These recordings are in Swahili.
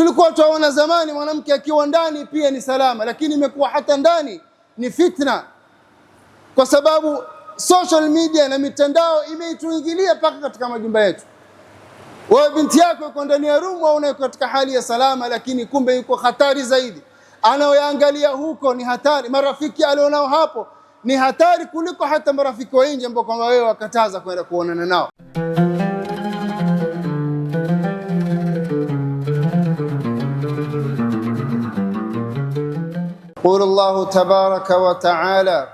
Tulikuwa tunaona zamani mwanamke akiwa ndani pia ni salama, lakini imekuwa hata ndani ni fitna, kwa sababu social media na mitandao imeituingilia paka katika majumba yetu. Wewe binti yako yuko ndani ya room au uko katika hali ya salama, lakini kumbe yuko hatari zaidi. Anaoyaangalia huko ni hatari, marafiki alionao hapo ni hatari kuliko hata marafiki wa nje ambao kama wewe wakataza kwenda kuonana nao. قول الله تبارك وتعالى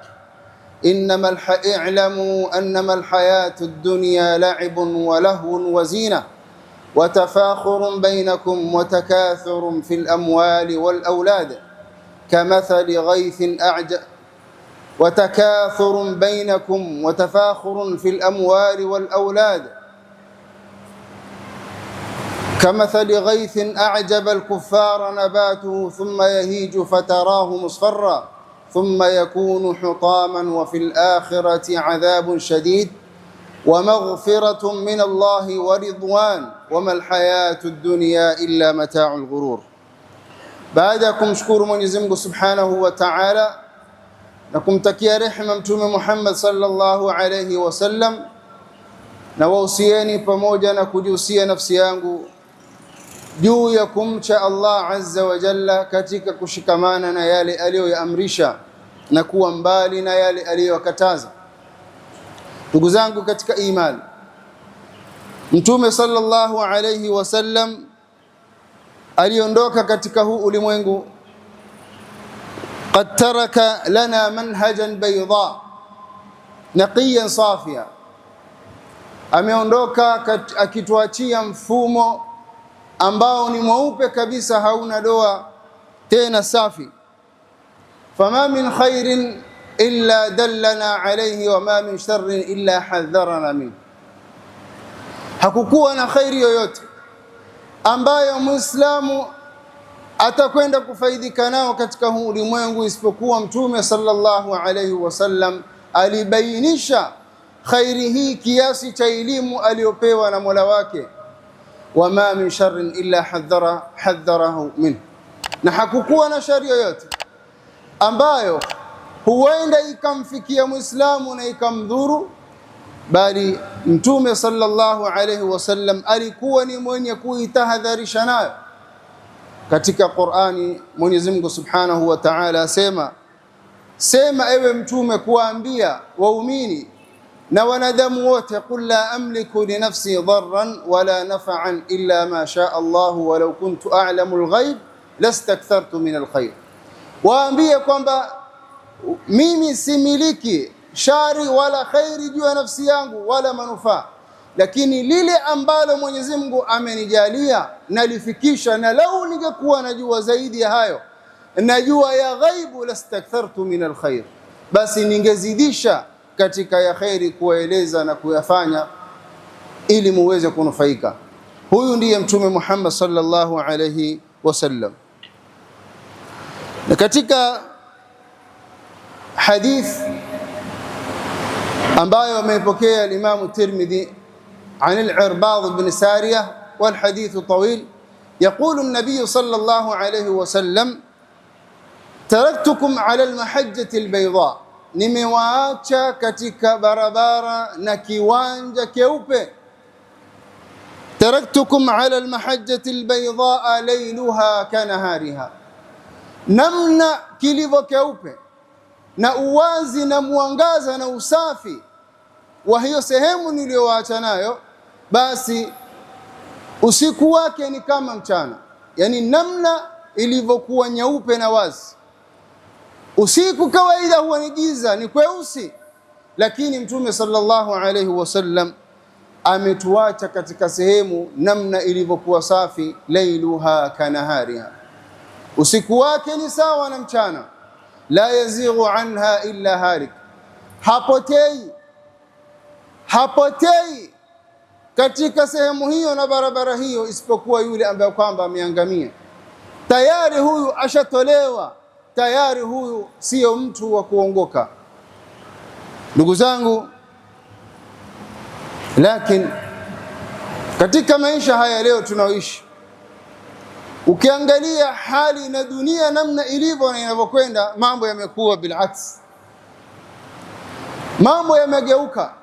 اعلموا أنما الحياة الدنيا لعب ولهو وزينة وتفاخر بينكم وتكاثر في الأموال والأولاد كمثل غيث أعجب وتكاثر بينكم وتفاخر في الأموال والأولاد كمثل غيث أعجب الكفار نباته ثم يهيج فتراه مصفرا ثم يكون حطاما وفي الآخرة عذاب شديد ومغفرة من الله ورضوان وما الحياة الدنيا إلا متاع الغرور. بعدكم شكور Mwenyezi Mungu Subhanahu wa Ta'ala na kumtakia rehema Mtume Muhammad sallallahu alayhi wasallam, na wausieni pamoja na kujihusia nafsi yangu juu ya kumcha Allah azza wa jalla katika kushikamana na yale aliyoyaamrisha na kuwa mbali na yale aliyokataza. Ndugu zangu katika imani, Mtume sallallahu alayhi wasallam aliondoka katika huu ulimwengu qad taraka lana manhajan bayda naqiyan safia, ameondoka akituachia mfumo ambao ni mweupe kabisa, hauna doa tena, safi. Fama min khairin illa dallana alayhi wa ma min sharrin illa hadharana min, hakukuwa na khairi yoyote ambayo Muislamu atakwenda kufaidika nao katika huu ulimwengu isipokuwa Mtume sallallahu alayhi wasallam alibainisha khairi hii kiasi cha elimu aliyopewa na Mola wake. Wama min sharrin illa hadharahu min, na hakukuwa na shari yoyote ambayo huenda ikamfikia Muislamu na ikamdhuru, bali Mtume sallallahu alayhi wasallam alikuwa ni mwenye kuitahadharisha nayo. Katika Qur'ani Mwenyezi Mungu Subhanahu wa Ta'ala sema ewe Mtume kuambia waumini na wanadamu wote, qul la amliku li nafsi dharran wala naf'an illa ma shaa Allah walau kuntu a'lamu al-ghaib lastakthartu min al-khair, waambie kwamba mimi similiki shari wala khairi juu ya nafsi yangu wala manufaa, lakini lile ambalo Mwenyezi Mungu amenijalia nalifikisha, na lau ningekuwa najua zaidi ya hayo, najua ya ghaibu, lastakthartu min al-khair, basi ningezidisha katika ya khairi kueleza na kuyafanya ili muweze kunufaika. Huyu ndiye Mtume Muhammad sallallahu alayhi wasallam. Na katika hadith ambayo amepokea al-Imam Tirmidhi عن العرباض بن سارية والحديث طويل، يقول النبي صلى الله عليه وسلم تركتكم على المحجة البيضاء، nimewaacha katika barabara na kiwanja keupe. Taraktukum ala almahajjati albaydaa layluha kanahariha, namna kilivyo keupe na uwazi na mwangaza na usafi wa hiyo sehemu niliyowaacha nayo, basi usiku wake ni kama mchana. Yani namna ilivyokuwa nyeupe na wazi. Usiku kawaida huwa ni giza, ni kweusi, lakini Mtume sallallahu alayhi wasallam ametuacha katika sehemu namna ilivyokuwa safi. Lailuha kanahariha, usiku wake ni sawa na mchana. La yazighu anha illa halik, hapotei katika sehemu hiyo na barabara hiyo isipokuwa yule ambaye kwamba ameangamia tayari. Huyu ashatolewa tayari, huyu sio mtu wa kuongoka. Ndugu zangu, lakini katika maisha haya leo tunaoishi, Ukiangalia hali na dunia namna ilivyo na inavyokwenda, mambo yamekuwa bilaks, mambo yamegeuka.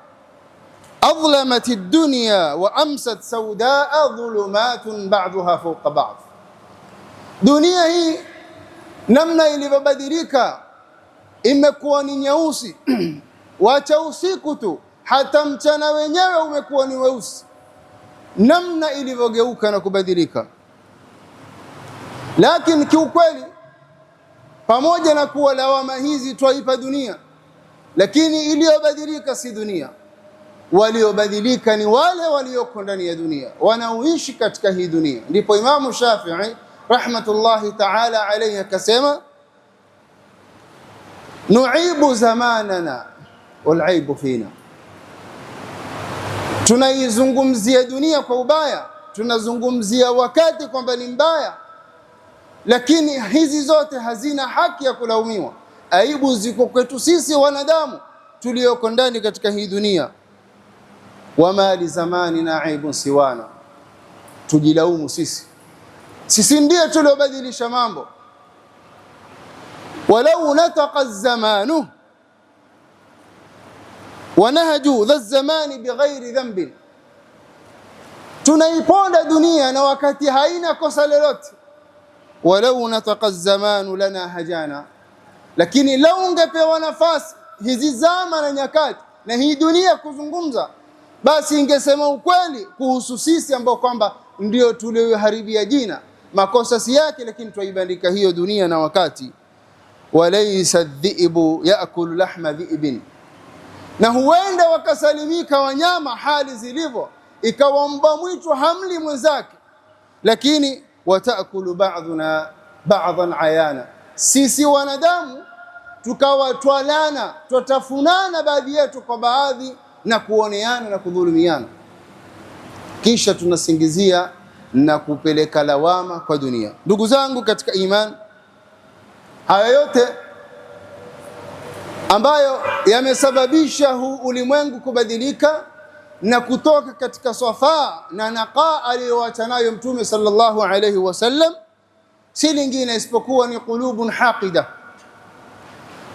Adhlamat ad-dunya wa amsat saudaa dhulumatun ba'daha fawqa ba'd. Dunia hii namna ilivyobadilika imekuwa ni nyeusi wacha usiku tu, hata mchana wenyewe umekuwa ni weusi, namna ilivyogeuka na kubadilika. Lakini kiukweli, pamoja na kuwa lawama hizi twaipa dunia, lakini iliyobadilika si dunia. Waliobadilika ni wale walioko ndani ya dunia, wanaoishi katika hii dunia. Ndipo Imamu Shafi'i rahmatullahi ta'ala alayhi akasema, nu'ibu zamanana wal aibu fina. Tunaizungumzia dunia kwa ubaya, tunazungumzia wakati kwamba ni mbaya, lakini hizi zote hazina haki ya kulaumiwa. Aibu ziko kwetu sisi wanadamu tulioko ndani katika hii dunia. Wama li zamanina aibun siwana, tujilaumu sisi ndiye tuliobadilisha mambo. Walau nataqa zamanu wanahaju dha zamani bighairi dhanbin, tunaiponda dunia na wakati haina kosa lolote. Walau nataqa zamanu lana hajana, lakini lau ungepewa nafasi hizi zama na nyakati na hii dunia kuzungumza, basi ingesema ukweli kuhusu sisi ambao kwamba ndio tulioharibia jina. Makosa si yake, lakini twaibandika hiyo dunia na wakati. Walaysa dhi'bu yaakulu lahma dhi'bin, na huenda wakasalimika wanyama hali zilivyo, ikawa mbwa mwitu hamli mwenzake, lakini watakulu ba'duna ba'dhan ayana, sisi wanadamu tukawa twalana, twatafunana baadhi yetu kwa baadhi na kuoneana na kudhulumiana, kisha tunasingizia na kupeleka lawama kwa dunia. Ndugu zangu katika iman, haya yote ambayo yamesababisha huu ulimwengu kubadilika na kutoka katika safaa na naqa aliyoacha nayo Mtume sallallahu alayhi wasallam, si lingine isipokuwa ni qulubun haqida.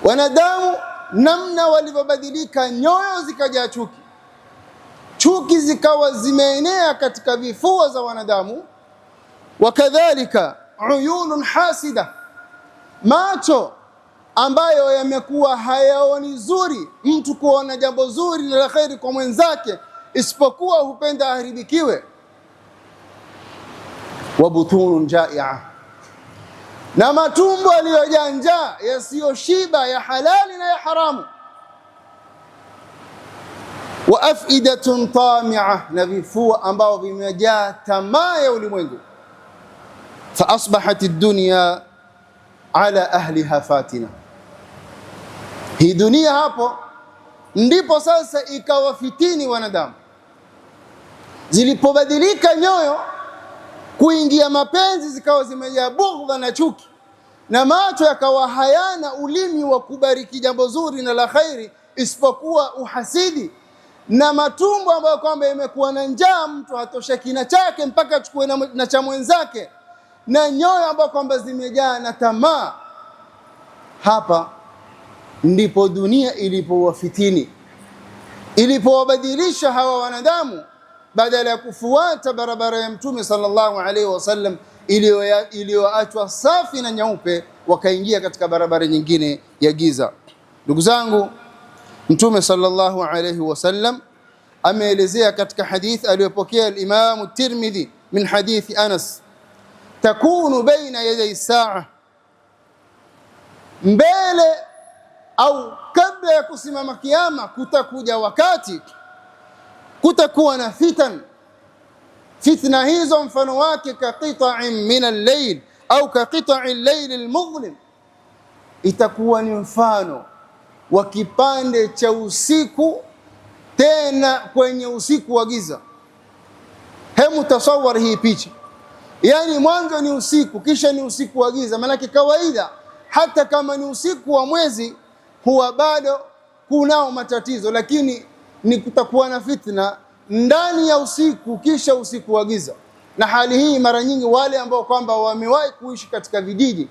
Wanadamu namna walivyobadilika, nyoyo zikajaa chuki zikawa zimeenea katika vifua za wanadamu. Wakadhalika uyunun hasida, macho ambayo yamekuwa hayaoni zuri mtu kuona jambo zuri na la kheri kwa mwenzake, isipokuwa hupenda aharibikiwe. Wabutunun jai'a, na matumbo yaliyojaa njaa yasiyoshiba ya halali na ya haramu. Wa afidatun tami'a, na vifua ambao vimejaa tamaa ya ulimwengu. Fa asbahat ad-dunya ala ahliha fatina, hii dunia hapo ndipo sasa ikawafitini wanadamu. Zilipobadilika nyoyo kuingia mapenzi, zikawa zimejaa bughdha na chuki, na macho yakawa hayana ulimi wa kubariki jambo zuri na la khairi isipokuwa uhasidi, na matumbo ambayo kwamba yamekuwa na njaa, mtu hatosheki na chake mpaka achukue na cha mwenzake, na nyoyo ambayo kwamba zimejaa na tamaa. Hapa ndipo dunia ilipowafitini, ilipowabadilisha hawa wanadamu. Badala ya kufuata barabara ya Mtume sallallahu alaihi wasallam iliyoachwa safi na nyeupe, wakaingia katika barabara nyingine ya giza. Ndugu zangu, Mtume sallallahu alaihi wasallam ameelezea katika hadith aliyopokea al-Imam at-Tirmidhi min hadith Anas, takunu baina yaday saa, mbele au kabla ya kusimama kiyama kutakuja wakati kutakuwa na fitna hizo mfano wake ka qita'in min al-layl au ka qita'i al-layl al-mudhlim, itakuwa ni mfano wa kipande cha usiku, tena kwenye usiku wa giza. Hemu tasawwar hii picha, yani mwanzo ni usiku kisha ni usiku wa giza. Maana kawaida hata kama ni usiku wa mwezi huwa bado kunao matatizo, lakini ni kutakuwa na fitna ndani ya usiku kisha usiku wa giza. Na hali hii mara nyingi wale ambao kwamba wamewahi kuishi katika vijiji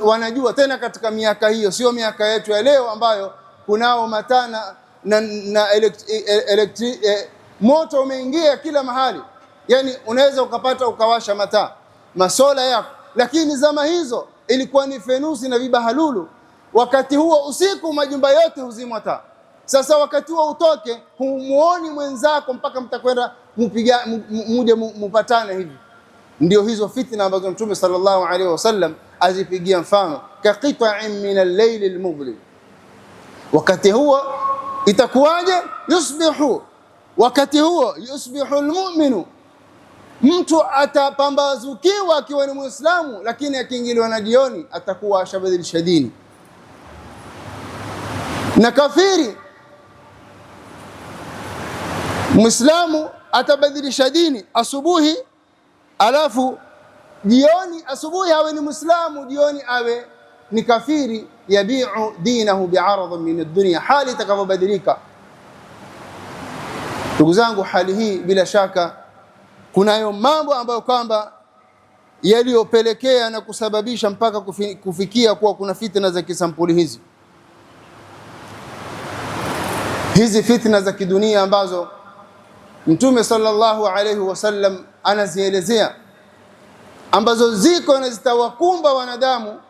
wanajua, tena katika miaka hiyo, sio miaka yetu ya leo ambayo kunao matana na moto umeingia kila mahali. Yani unaweza ukapata ukawasha masola yako, lakini zama hizo ilikuwa ni fenusi na vibahalulu. Wakati huo usiku majumba yote huzimwa taa. Sasa wakati huo utoke, humuoni mwenzako mpaka mtakwenda muje mupatane hivi. Ndio hizo fitna ambazo Mtume sallallahu alaihi wasallam azipigia mfano, ka qita'in min al-layl al-mudlim. Wakati huo itakuwaje? Wakati huo yusbihu al-mu'minu, mtu atapambazukiwa akiwa ni Muislamu, lakini akiingiliwa na jioni atakuwa ashabadilisha dini. Na kafiri Muislamu atabadilisha dini asubuhi, alafu jioni, asubuhi awe ni Muislamu, jioni awe ni kafiri. Yabi'u dinahu bi'aradhin min ad-dunya, hali itakavyobadilika. Ndugu zangu, hali hii bila shaka kunayo mambo ambayo kwamba yaliyopelekea na kusababisha mpaka kufikia kuwa kuna fitna za kisampuli hizi. Hizi fitna za kidunia ambazo Mtume sallallahu alaihi wasallam anazielezea, ambazo ziko na zitawakumba wanadamu,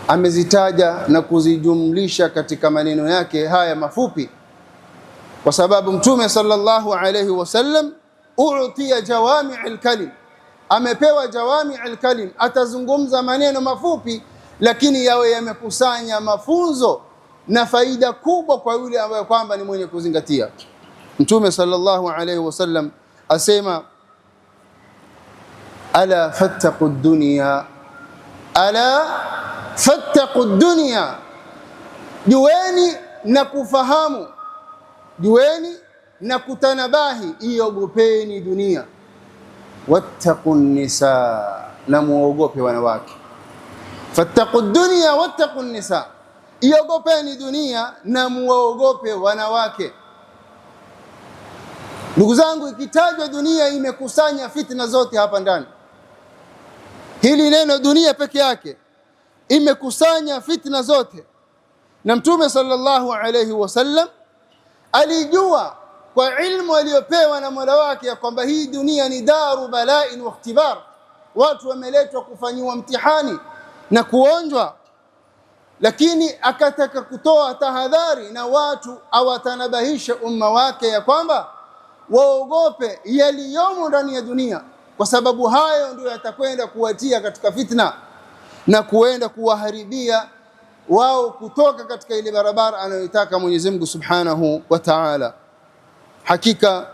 amezitaja na kuzijumlisha katika maneno yake haya mafupi, kwa sababu Mtume sallallahu alaihi wasallam u'tiya jawami'ul kalim, amepewa jawami'ul kalim. Atazungumza maneno mafupi, lakini yawe yamekusanya mafunzo na faida kubwa kwa yule ambaye kwamba ni mwenye kuzingatia. Mtume sallallahu alaihi wasallam asema, ala fattaqu dunya, ala fattaqu dunya, jueni na kufahamu, jueni na kutanabahi, iogopeni dunia. Wattaqu nisa, na muogope wanawake. Fattaqu dunya wattaqu nisa, iogopeni dunia na muogope wanawake. Ndugu zangu, ikitajwa dunia imekusanya fitna zote hapa ndani. Hili neno dunia peke yake imekusanya fitna zote, na Mtume sallallahu alayhi wasallam alijua kwa ilmu aliyopewa na Mola wake ya kwamba hii dunia ni daru bala'in wa ikhtibar, watu wameletwa kufanyiwa mtihani na kuonjwa. Lakini akataka kutoa tahadhari na watu awatanabahisha umma wake ya kwamba waogope yaliyomo ndani ya dunia, kwa sababu hayo ndio yatakwenda kuwatia katika fitna na kuenda kuwaharibia wao kutoka katika ile barabara anayotaka Mwenyezi Mungu Subhanahu wa Ta'ala. Hakika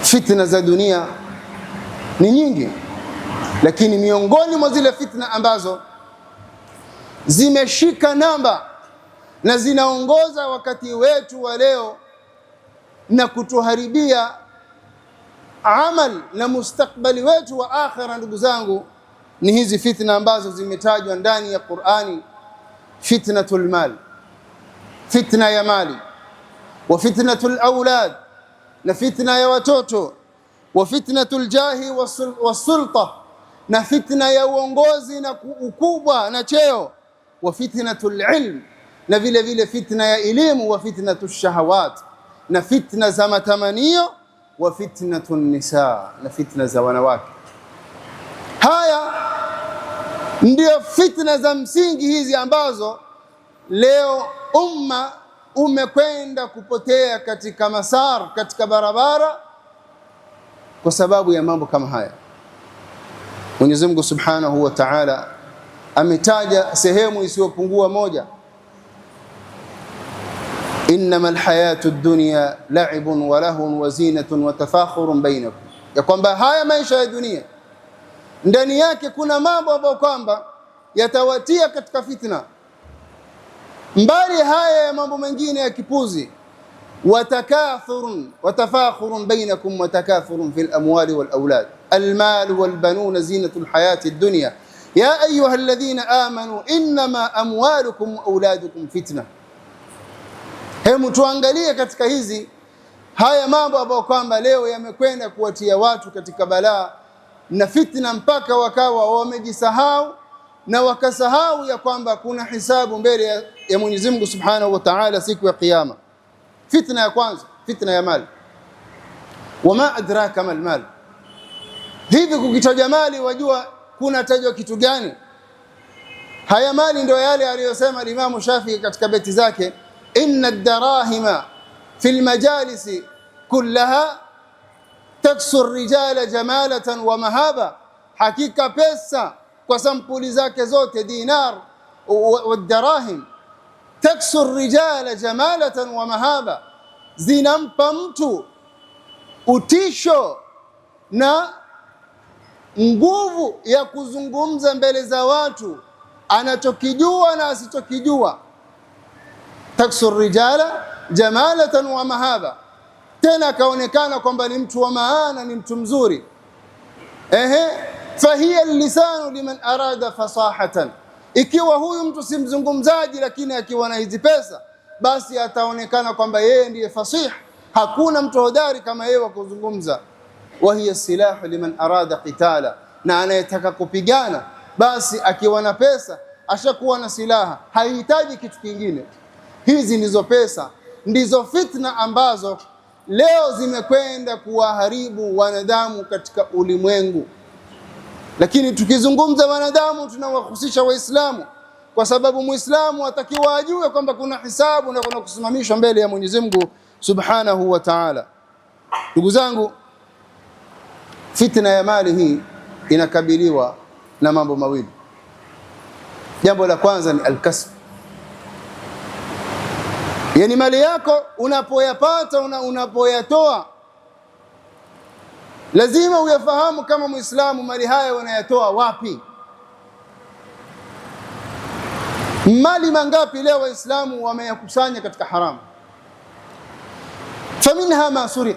fitna za dunia ni nyingi, lakini miongoni mwa zile fitna ambazo zimeshika namba na zinaongoza wakati wetu wa leo na kutuharibia amal na mustakbali wetu wa akhira, ndugu zangu, ni hizi fitna ambazo zimetajwa ndani ya Qur'ani. Fitnatul mal, fitna ya mali, wa fitnatul aulad, na fitna ya watoto, wa fitnatul jahi wasulta, na fitna ya uongozi na ukubwa na cheo, wa fitnatul ilm, na vile vile fitna ya elimu, wa fitnatush shahawat, na fitna za matamanio, wa fitnatun nisa, na fitna za wanawake. Haya ndio fitna za msingi hizi ambazo leo umma umekwenda kupotea katika masar, katika barabara, kwa sababu ya mambo kama haya. Mwenyezi Mungu Subhanahu wa Ta'ala ametaja sehemu isiyopungua moja, innamal hayatud dunya la'ibun wa lahun wa zinatun wa tafakhurun bainakum, ya kwamba haya maisha ya dunia ndani yake kuna mambo ambayo kwamba yatawatia katika fitna. Mbali haya ya mambo mengine ya kipuzi, watakathurun watafakhurun bainakum watakathurun fil amwali wal aulad, almal wal banun zinatul hayati dunya ya ayuha alladhina amanu innama amwalukum wa auladukum fitna. Hemu tuangalie katika hizi Haya mambo ambayo kwamba leo yamekwenda kuwatia watu katika balaa na fitna, mpaka wakawa wamejisahau na wakasahau ya kwamba kuna hisabu mbele ya Mwenyezi Mungu Subhanahu wa Ta'ala siku ya Kiyama. Fitna ya kwanza, fitna ya mali. Wama adraka mal mal, hivi kukitajwa mali wajua kuna tajwa kitu gani? Haya mali ndio yale aliyosema Imam Shafi'i katika beti zake, inna ad-darahima fil majalisi kullaha taksu ar-rijala jamalatan wa mahaba, hakika pesa kwa sampuli zake zote, dinar wa darahim, taksu ar-rijala jamalatan wa mahaba, zinampa mtu utisho na nguvu ya kuzungumza mbele za watu anachokijua na asichokijua. Taksu rijala jamalatan wa mahaba, tena kaonekana kwamba ni mtu wa maana, ni mtu mzuri. Fahiya lisanu liman arada fasahatan, ikiwa huyu mtu si mzungumzaji, lakini akiwa na hizi pesa basi ataonekana kwamba yeye ndiye fasih. Hakuna mtu hodari kama yeye wa kuzungumza. Wa hiya silahu liman arada qitala, na anayetaka kupigana basi akiwa na pesa ashakuwa na silaha, haihitaji kitu kingine. Hizi ndizo pesa, ndizo fitna ambazo leo zimekwenda kuwaharibu wanadamu katika ulimwengu. Lakini tukizungumza wanadamu tunawahusisha Waislamu, kwa sababu Muislamu atakiwa ajue kwamba kuna hisabu na kuna kusimamishwa mbele ya Mwenyezi Mungu Subhanahu wa Ta'ala. Ndugu zangu, fitna ya mali hii inakabiliwa na mambo mawili. Jambo la kwanza ni al-kasb, yani mali yako unapoyapata, unapoyatoa, lazima uyafahamu kama Muislamu mali haya unayatoa wapi. Mali mangapi leo Waislamu wameyakusanya katika haramu? Faminha ma suriq,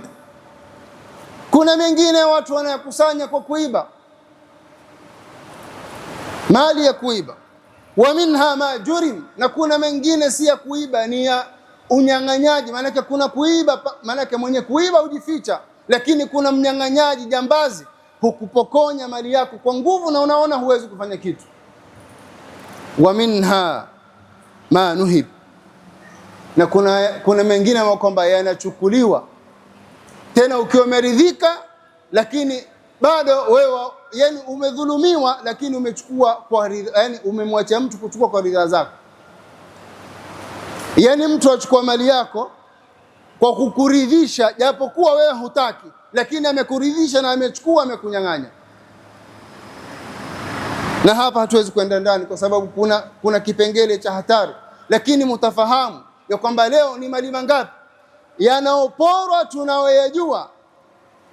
kuna mengine watu wanayakusanya kwa kuiba, mali ya kuiba. Wa minha ma jurim, na kuna mengine si ya kuiba, ni ya unyang'anyaji. Maana kuna kuiba, maana mwenye kuiba hujificha, lakini kuna mnyang'anyaji, jambazi, hukupokonya mali yako kwa nguvu na unaona huwezi kufanya kitu. Wa minha ma nuhib, na kuna mengine ambayo kwamba yanachukuliwa tena ukiwa umeridhika, lakini bado wewe yani umedhulumiwa, lakini umechukua kwa ridha, yani umemwacha mtu kuchukua kwa ridha zako. Yani mtu achukua mali yako kwa kukuridhisha, japokuwa wewe hutaki, lakini amekuridhisha na amechukua, amekunyang'anya. Na hapa hatuwezi kwenda ndani kwa sababu kuna kipengele cha hatari, lakini mtafahamu ya kwamba leo ni mali mangapi yanaoporwa tunayoyajua,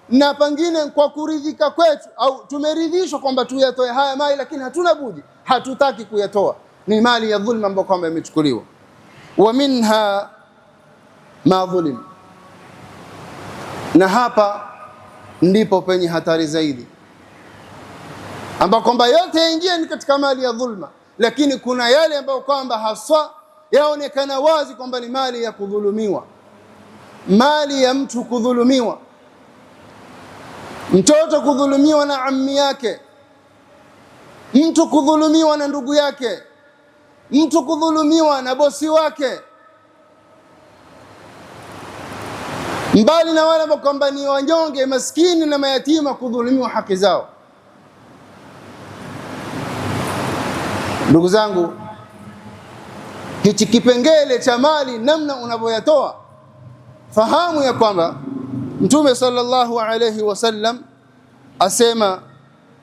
na pengine kwa kuridhika kwetu au tumeridhishwa kwamba tuyatoe haya mali, lakini hatuna budi, hatutaki kuyatoa. Ni mali ya dhulma ambayo kwamba imechukuliwa. Wa minha ma dhulim, na hapa ndipo penye hatari zaidi, ambapo kwamba yote yaingia ni katika mali ya dhulma, lakini kuna yale ambayo kwamba haswa yaonekana wazi kwamba ni mali ya kudhulumiwa. Mali ya mtu kudhulumiwa, mtoto kudhulumiwa na ammi yake, mtu kudhulumiwa na ndugu yake, mtu kudhulumiwa na bosi wake, mbali na wale ambao kwamba ni wanyonge, maskini na mayatima, kudhulumiwa haki zao. Ndugu zangu, hichi kipengele cha mali, namna unavyoyatoa, fahamu ya kwamba Mtume sallallahu alayhi wasallam asema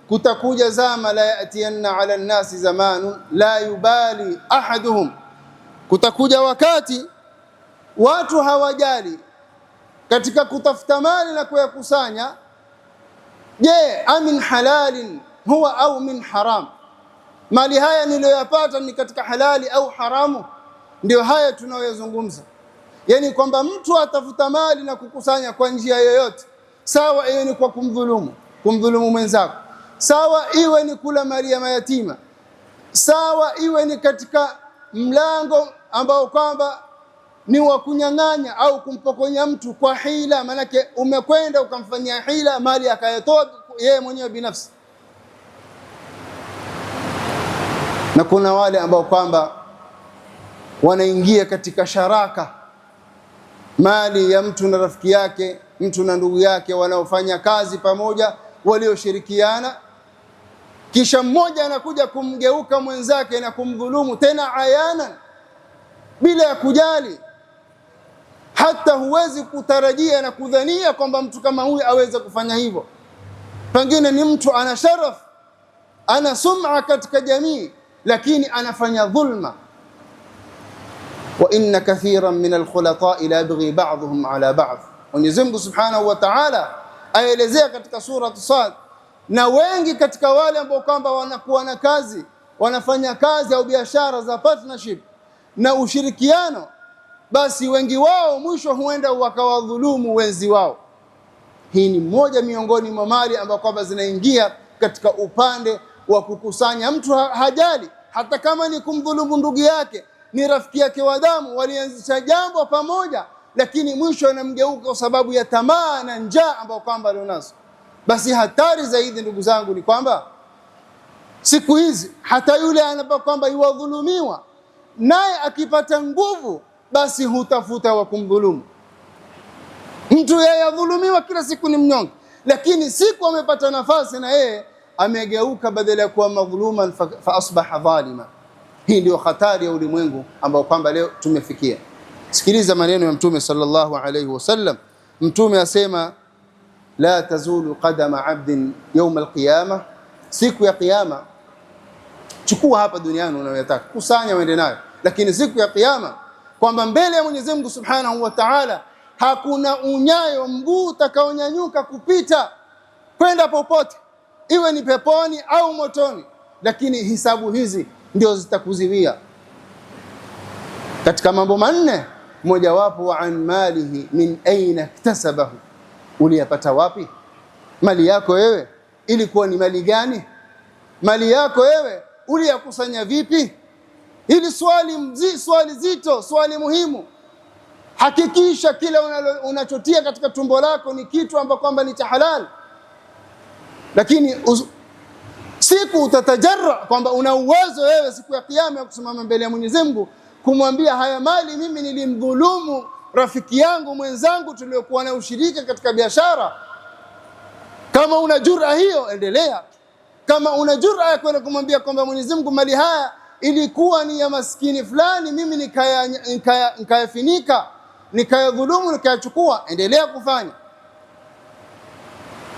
kutakuja zama, la yatiyanna ala nnasi zamanu la yubali ahaduhum, kutakuja wakati watu hawajali katika kutafuta mali na kuyakusanya, je, amin halalin huwa au min haram, mali haya niliyoyapata ni katika halali au haramu? Ndio haya tunayozungumza. Yani kwamba mtu atafuta mali na kukusanya kwa njia yoyote, sawa iwe ni kwa kumdhulumu mwenzako, sawa iwe ni kula mali ya mayatima, sawa iwe ni katika mlango ambao kwamba ni wa kunyang'anya au kumpokonya mtu kwa hila, manake umekwenda ukamfanyia hila, mali akayatoa yeye mwenyewe binafsi. Na kuna wale ambao kwamba wanaingia katika sharaka, mali ya mtu na rafiki yake, mtu na ndugu yake wanaofanya kazi pamoja, walioshirikiana, kisha mmoja anakuja kumgeuka mwenzake na kumdhulumu, tena ayana, bila ya kujali. Hata huwezi kutarajia na kudhania kwamba mtu kama huyu aweze kufanya hivyo. Pengine ni mtu ana sharaf, ana sum'a katika jamii, lakini anafanya dhulma. Wa inna kathiran min alkhulata'i la yabghi ba'dhum ala ba'd. Mwenyezi Mungu Subhanahu wa Ta'ala aelezea katika sura Sad, na wengi katika wale ambao kwamba wanakuwa na kazi, wanafanya kazi au biashara za partnership na ushirikiano, basi wengi wao mwisho huenda wakawadhulumu wenzi wao. Hii ni moja miongoni mwa mali ambazo kwamba zinaingia katika upande wa kukusanya. Mtu hajali hata kama ni kumdhulumu ndugu yake, ni rafiki yake wa damu, walianzisha jambo pamoja, lakini mwisho anamgeuka kwa sababu ya tamaa na njaa ambayo kwamba alionazo. Basi hatari zaidi ndugu zangu ni kwamba siku hizi hata yule anapo kwamba yuwadhulumiwa, naye akipata nguvu basi hutafuta wa kumdhulumu. Mtu yeye adhulumiwa kila siku ni mnyonge, lakini siku amepata nafasi na yeye amegeuka, badala ya kuwa madhuluman fa asbaha dhalima. Hii ndio hatari ya ulimwengu ambao kwamba leo tumefikia. Sikiliza maneno ya Mtume sallallahu alayhi wasallam. Mtume asema, la tazulu qadama abdin yawm alqiyama, siku ya kiyama. Chukua hapa duniani unayotaka, kusanya uende nayo, lakini siku ya kiyama kwamba mbele ya Mwenyezi Mungu Subhanahu wa Ta'ala hakuna unyayo mguu utakaonyanyuka kupita kwenda popote, iwe ni peponi au motoni, lakini hisabu hizi ndio zitakuziwia katika mambo manne. Mojawapo, wa an malihi min aina iktasabahu, uliyapata wapi? Mali yako wewe ilikuwa ni mali gani? Mali yako wewe uliyakusanya vipi? Hili swali zito, swali muhimu. Hakikisha kila unachotia katika tumbo lako ni kitu ambacho kwamba ni cha halal, lakini siku utatajarra kwamba una uwezo wewe siku ya kiyama ya kusimama mbele ya Mwenyezi Mungu kumwambia, haya mali mimi nilimdhulumu rafiki yangu mwenzangu tuliokuwa na ushirika katika biashara. Kama una jura hiyo, endelea. Kama una jura ya kwenda kumwambia kwamba Mwenyezi Mungu, mali haya ilikuwa ni ya maskini fulani, mimi nikayafinika, nikayadhulumu, nikayachukua, endelea kufanya.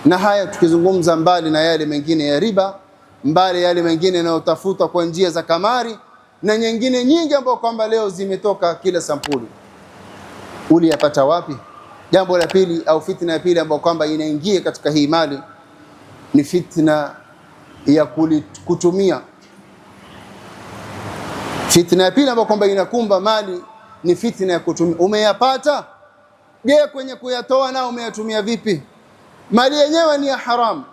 Na haya tukizungumza mbali na yale mengine ya riba, mbali yale mengine yanayotafuta kwa njia za kamari na nyingine nyingi ambapo kwamba leo zimetoka kila sampuli, uliyapata wapi? Jambo la pili au fitna ya pili ambayo kwamba inaingia katika hii mali ni fitna ya kutumia. Fitna ya pili ambayo kwamba inakumba mali ni fitna ya kutumia. Umeyapata, je, kwenye kuyatoa nao umeyatumia vipi? Mali yenyewe ni ya haramu,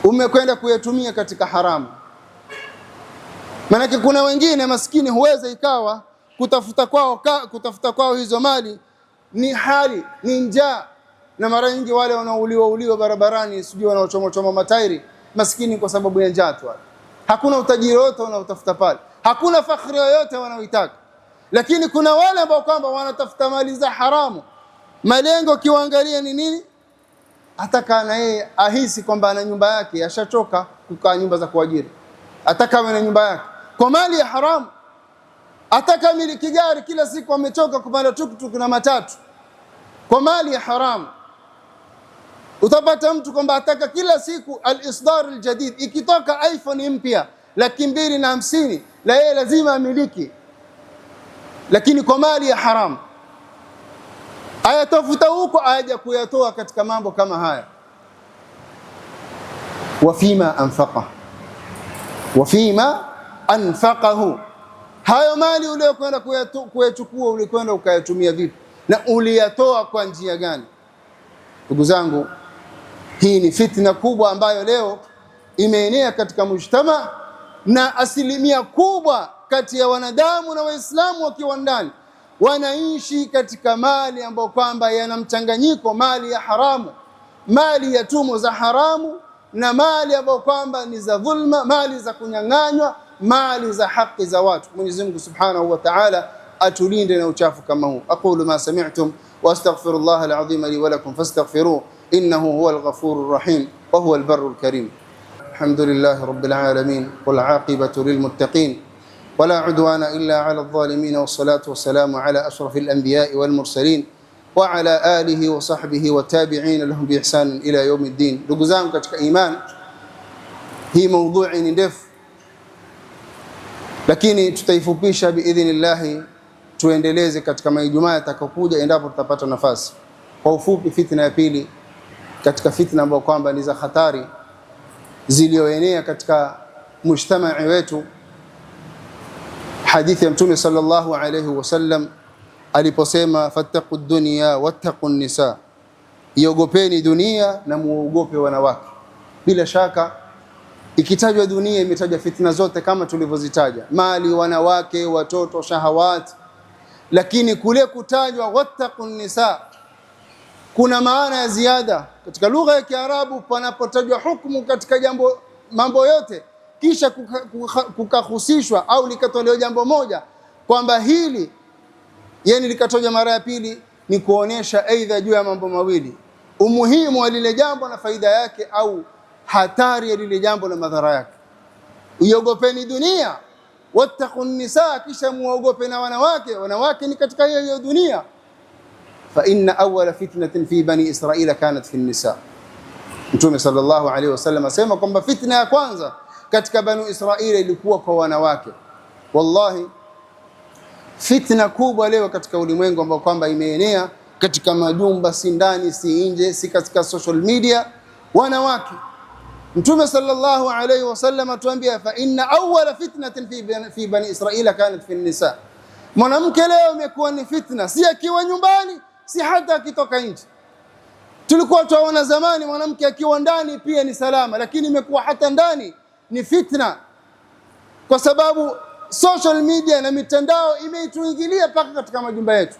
umekwenda kuyatumia katika haramu. Maanake kuna wengine maskini huweza ikawa kutafuta kwao hizo mali ni hali, ni njaa. Na mara nyingi wale wanaouliwa barabarani, sijui wanaochoma matairi, maskini kwa sababu ya njaa tu. Hakuna utajiri wote wanaotafuta pale, hakuna fakhri yoyote wanaoitaka. Lakini kuna wale ambao kwamba wanatafuta mali za haramu, malengo kiwaangalia ni nini? Ataka na yeye ahisi kwamba ana nyumba yake, ashachoka kukaa nyumba za kuajiri, ataka awe na nyumba yake kwa mali ya haramu. Ataka miliki gari, kila siku amechoka kupanda tuktuk na matatu kwa mali ya haramu. Utapata mtu kwamba ataka kila siku al-isdar al-jadid, ikitoka iPhone mpya 250,000 la yeye lazima amiliki, lakini kwa mali ya haramu. Ayatafuta huko aje kuyatoa katika mambo kama haya. Wafima anfaqahu, hayo mali uliyokwenda kuyachukua ulikwenda ukayatumia vipi na uliyatoa kwa njia gani? Ndugu zangu, hii ni fitna kubwa ambayo leo imeenea katika mujtama, na asilimia kubwa kati ya wanadamu na Waislamu wakiwa ndani wanaishi katika mali ambayo kwamba yana mchanganyiko, mali ya haramu, mali ya tumo za haramu, na mali ambayo kwamba ni za dhulma, mali za kunyang'anywa, mali za haki za watu. Mwenyezi Mungu Subhanahu wa Ta'ala atulinde na uchafu kama huu. Aqulu ma sami'tum wa astaghfirullah al-azim li wa lakum fastaghfiruhu innahu huwal ghafurur rahim wa huwal barrul karim. Alhamdulillahi rabbil alamin wal 'aqibatu lil muttaqin ولا عدوان إلا على الظالمين والصلاة والسلام على أشرف الأنبياء والمرسلين وعلى آله وصحبه والتابعين لهم بإحسان إلى يوم الدين. Ndugu zangu katika iman, hii maudhui ni ndefu, lakini tutaifupisha biidhnillah, tuendeleze katika maijumaa yatakayokuja endapo tutapata nafasi. Kwa ufupi, fitna ya pili katika fitna ambazo kwamba ni za hatari zilioenea katika mujtamaa wetu, hadithi ya Mtume sallallahu alayhi wasallam aliposema fattaqu dunya wattaqu nisa, iogopeni dunia na muogope wanawake. Bila shaka ikitajwa dunia imetajwa fitna zote kama tulivyozitaja, mali, wanawake, watoto, shahawat. Lakini kule kutajwa wattaqu nisa kuna maana ya ziada. Katika lugha ya Kiarabu panapotajwa hukumu katika mambo yote kisha kukahusishwa au likatolewa jambo moja kwamba hili yani likatoja mara ya pili, ni kuonesha aidha juu ya mambo mawili, umuhimu wa lile jambo na faida yake, au hatari ya lile jambo na madhara yake. Iogopeni dunia, wattaqun nisa, kisha muogope na wanawake. Wanawake ni katika hiyo dunia. Fa inna awwala fitnatin fi bani Israila kanat fi nisa. Mtume sallallahu alaihi wasallam asema kwamba fitna ya kwanza katika Banu Israila ilikuwa kwa wanawake. Wallahi, fitna kubwa leo katika ulimwengu ambao kwamba imeenea katika majumba, si ndani si nje, si katika social media, wanawake. Mtume sallallahu alayhi wasallam atuambia fa inna awwala fitnatin fi bani Israila kanat fi nisa. Mwanamke leo imekuwa ni fitna, si akiwa nyumbani, si hata akitoka nje. Tulikuwa tunaona zamani mwanamke akiwa ndani pia ni salama, lakini imekuwa hata ndani ni fitna, kwa sababu social media na mitandao imeituingilia paka katika majumba yetu.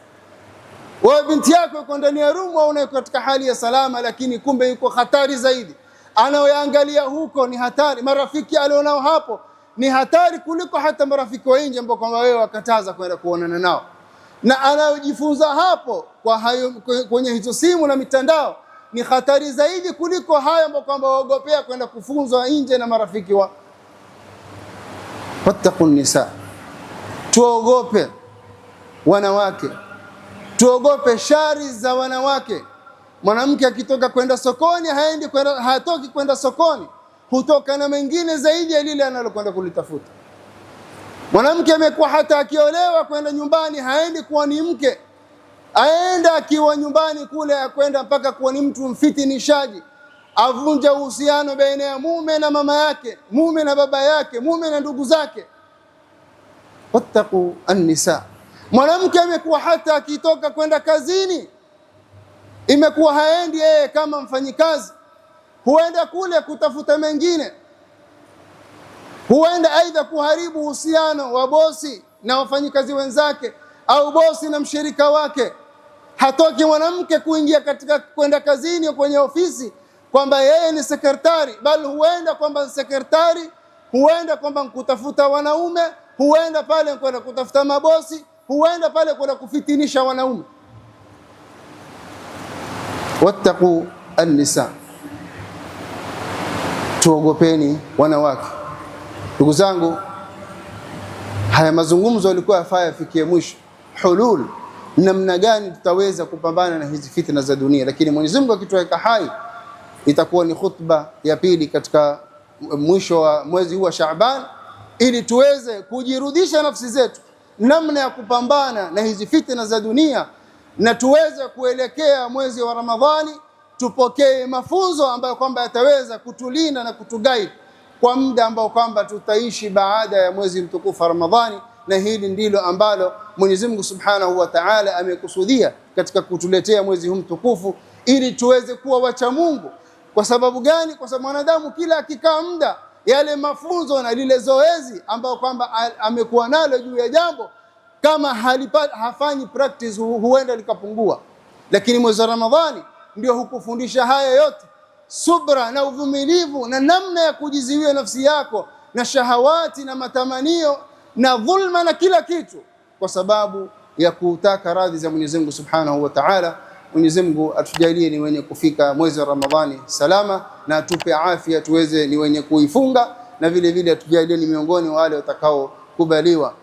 Wewe binti yako yuko ndani ya room au uko katika hali ya salama, lakini kumbe yuko hatari zaidi. Anaoyaangalia huko ni hatari, marafiki alionao hapo ni hatari kuliko hata marafiki wa nje ambao kwamba wewe wakataza kwenda kuonana nao, na anayojifunza hapo kwa hayo kwenye hizo simu na mitandao ni hatari zaidi kuliko hayo ambao kwamba waogopea kwenda kufunzwa nje na marafiki wa. Wattaqun nisa, tuogope wanawake, tuogope shari za wanawake. Mwanamke akitoka kwenda sokoni hatoki kwenda sokoni, hutoka na mengine zaidi ya lile analokwenda kulitafuta. Mwanamke amekuwa hata akiolewa kwenda nyumbani haendi kuwa ni mke, aenda akiwa nyumbani kule akwenda mpaka kuwa ni mtu mfitinishaji, avunja uhusiano baina ya mume na mama yake, mume na baba yake, mume na ndugu zake. Wattaqu an-nisa. Mwanamke amekuwa hata akitoka kwenda kazini imekuwa haendi yeye kama mfanyikazi, huenda kule kutafuta mengine, huenda aidha kuharibu uhusiano wa bosi na wafanyikazi wenzake au bosi na mshirika wake. Hatoki mwanamke kuingia katika kwenda kazini kwenye ofisi kwamba yeye ni sekretari, bali huenda kwamba sekretari, huenda kwamba kutafuta wanaume, huenda pale kwenda kutafuta mabosi, huenda pale kwenda kufitinisha wanaume. Wattaqu an-nisa, tuogopeni wanawake. Ndugu zangu, haya mazungumzo yalikuwa yafaa yafikie mwisho, hulul, namna gani tutaweza kupambana na hizi fitna za dunia. Lakini Mwenyezi Mungu akituweka hai, itakuwa ni khutba ya pili katika mwisho wa mwezi huu wa Shaaban, ili tuweze kujirudisha nafsi zetu namna ya kupambana na hizi fitna za dunia, na tuweze kuelekea mwezi wa Ramadhani tupokee mafunzo ambayo kwamba yataweza kutulinda na kutuguide kwa muda ambao kwamba tutaishi baada ya mwezi mtukufu Ramadhani. Na hili ndilo ambalo Mwenyezi Mungu Subhanahu wa Ta'ala amekusudia katika kutuletea mwezi huu mtukufu, ili tuweze kuwa wacha Mungu. Kwa sababu gani? Kwa sababu mwanadamu kila akikaa muda, yale mafunzo na lile zoezi ambao kwamba amekuwa nalo juu ya jambo kama hafanyi practice huenda likapungua. Lakini mwezi wa Ramadhani ndio hukufundisha haya yote, subra na uvumilivu na namna ya kujiziwia nafsi yako na shahawati na matamanio na dhulma na kila kitu, kwa sababu ya kutaka radhi za Mwenyezi Mungu Subhanahu wa Ta'ala. Mwenyezi Mungu atujalie ni wenye kufika mwezi wa Ramadhani salama, na atupe afya tuweze ni wenye kuifunga, na vile vile atujalie ni miongoni wa wale watakao kubaliwa.